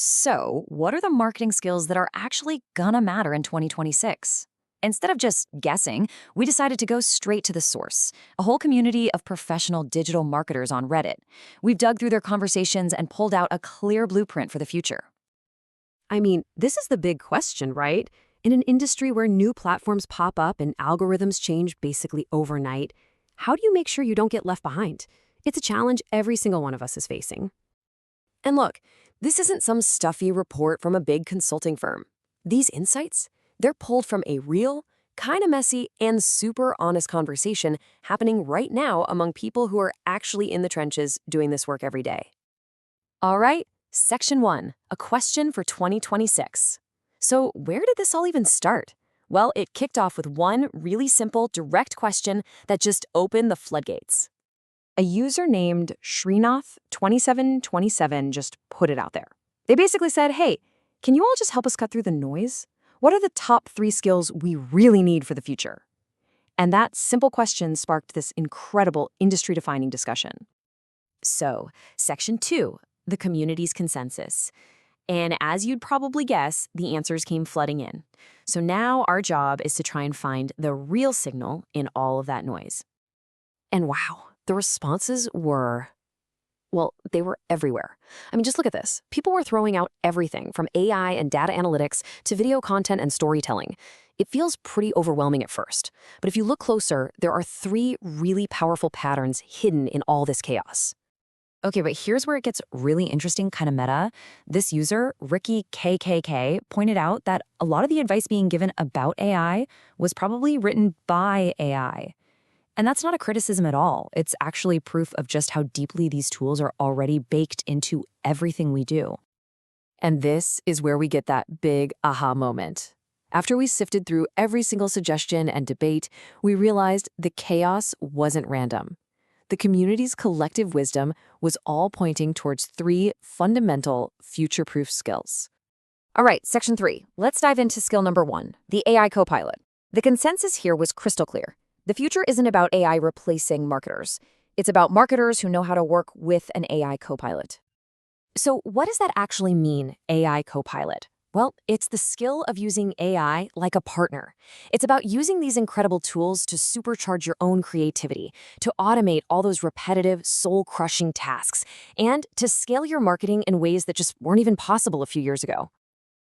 So, what are the marketing skills that are actually gonna matter in 2026? Instead of just guessing, we decided to go straight to the source, a whole community of professional digital marketers on Reddit. We've dug through their conversations and pulled out a clear blueprint for the future. I mean, this is the big question, right? In an industry where new platforms pop up and algorithms change basically overnight, how do you make sure you don't get left behind? It's a challenge every single one of us is facing. And look, this isn't some stuffy report from a big consulting firm. These insights, they're pulled from a real, kind of messy, and super honest conversation happening right now among people who are actually in the trenches doing this work every day. All right, Section 1, a question for 2026. So where did this all even start? Well, it kicked off with one really simple, direct question that just opened the floodgates. A user named Srinath2727 just put it out there. They basically said, hey, can you all just help us cut through the noise? What are the top 3 skills we really need for the future? And that simple question sparked this incredible industry-defining discussion. So, Section 2, the community's consensus. And as you'd probably guess, the answers came flooding in. So now our job is to try and find the real signal in all of that noise. And wow, the responses were, well, they were everywhere. I mean, just look at this. People were throwing out everything from AI and data analytics to video content and storytelling. It feels pretty overwhelming at first. But if you look closer, there are 3 really powerful patterns hidden in all this chaos. Okay, but here's where it gets really interesting, kind of meta. This user, Ricky KKK, pointed out that a lot of the advice being given about AI was probably written by AI. And that's not a criticism at all. It's actually proof of just how deeply these tools are already baked into everything we do. And this is where we get that big aha moment. After we sifted through every single suggestion and debate, we realized the chaos wasn't random. The community's collective wisdom was all pointing towards 3 fundamental future-proof skills. All right, Section 3. Let's dive into skill number 1, the AI copilot. The consensus here was crystal clear. The future isn't about AI replacing marketers. It's about marketers who know how to work with an AI copilot. So what does that actually mean, AI copilot? Well, it's the skill of using AI like a partner. It's about using these incredible tools to supercharge your own creativity, to automate all those repetitive, soul-crushing tasks, and to scale your marketing in ways that just weren't even possible a few years ago.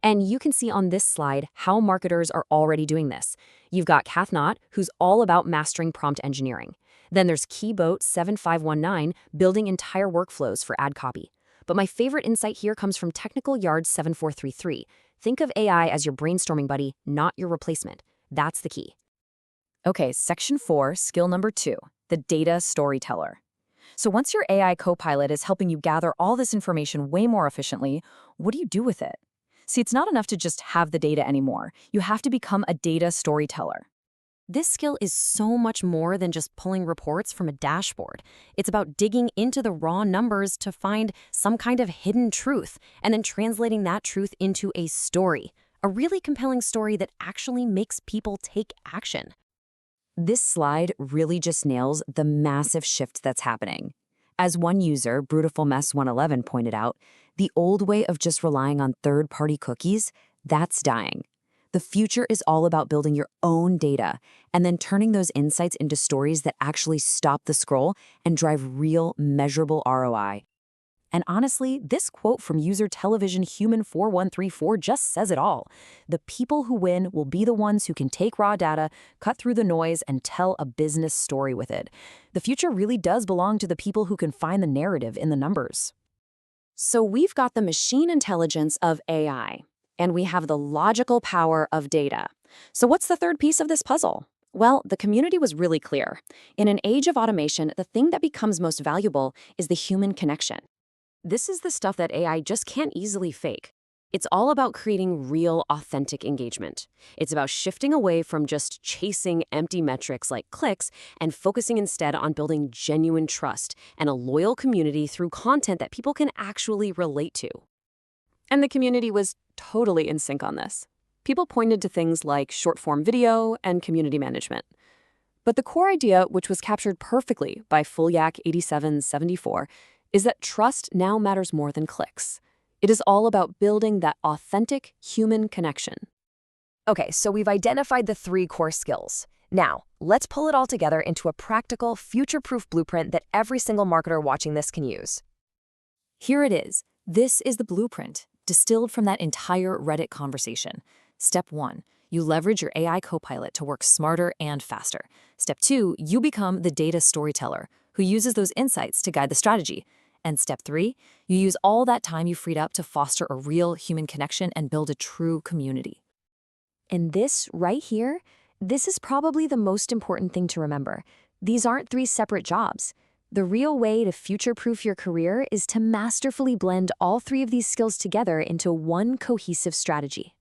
And you can see on this slide how marketers are already doing this. You've got Kath Knott, who's all about mastering prompt engineering. Then there's Keyboat7519, building entire workflows for ad copy. But my favorite insight here comes from Technical Yard 7433. Think of AI as your brainstorming buddy, not your replacement. That's the key. Okay, Section 4, skill number 2, the data storyteller. So once your AI copilot is helping you gather all this information way more efficiently, what do you do with it? See, it's not enough to just have the data anymore. You have to become a data storyteller. This skill is so much more than just pulling reports from a dashboard. It's about digging into the raw numbers to find some kind of hidden truth and then translating that truth into a story, a really compelling story that actually makes people take action. This slide really just nails the massive shift that's happening. As one user, BrutifulMess111, pointed out, the old way of just relying on third-party cookies, that's dying. The future is all about building your own data and then turning those insights into stories that actually stop the scroll and drive real, measurable ROI. And honestly, this quote from user Television Human 4134 just says it all. The people who win will be the ones who can take raw data, cut through the noise, and tell a business story with it. The future really does belong to the people who can find the narrative in the numbers. So we've got the machine intelligence of AI, and we have the logical power of data. So what's the third piece of this puzzle? Well, the community was really clear. In an age of automation, the thing that becomes most valuable is the human connection. This is the stuff that AI just can't easily fake. It's all about creating real, authentic engagement. It's about shifting away from just chasing empty metrics like clicks and focusing instead on building genuine trust and a loyal community through content that people can actually relate to. And the community was totally in sync on this. People pointed to things like short-form video and community management. But the core idea, which was captured perfectly by Fullyak8774, is that trust now matters more than clicks. It is all about building that authentic human connection. Okay, so we've identified the 3 core skills. Now, let's pull it all together into a practical, future-proof blueprint that every single marketer watching this can use. Here it is. This is the blueprint, distilled from that entire Reddit conversation. Step 1, you leverage your AI copilot to work smarter and faster. Step 2, you become the data storyteller who uses those insights to guide the strategy. And step 3, you use all that time you freed up to foster a real human connection and build a true community. And this right here, this is probably the most important thing to remember. These aren't 3 separate jobs. The real way to future-proof your career is to masterfully blend all 3 of these skills together into one cohesive strategy.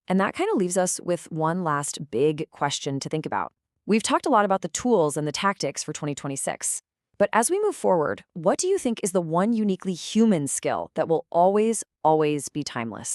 And that kind of leaves us with one last big question to think about. We've talked a lot about the tools and the tactics for 2026. But as we move forward, what do you think is the one uniquely human skill that will always, always be timeless?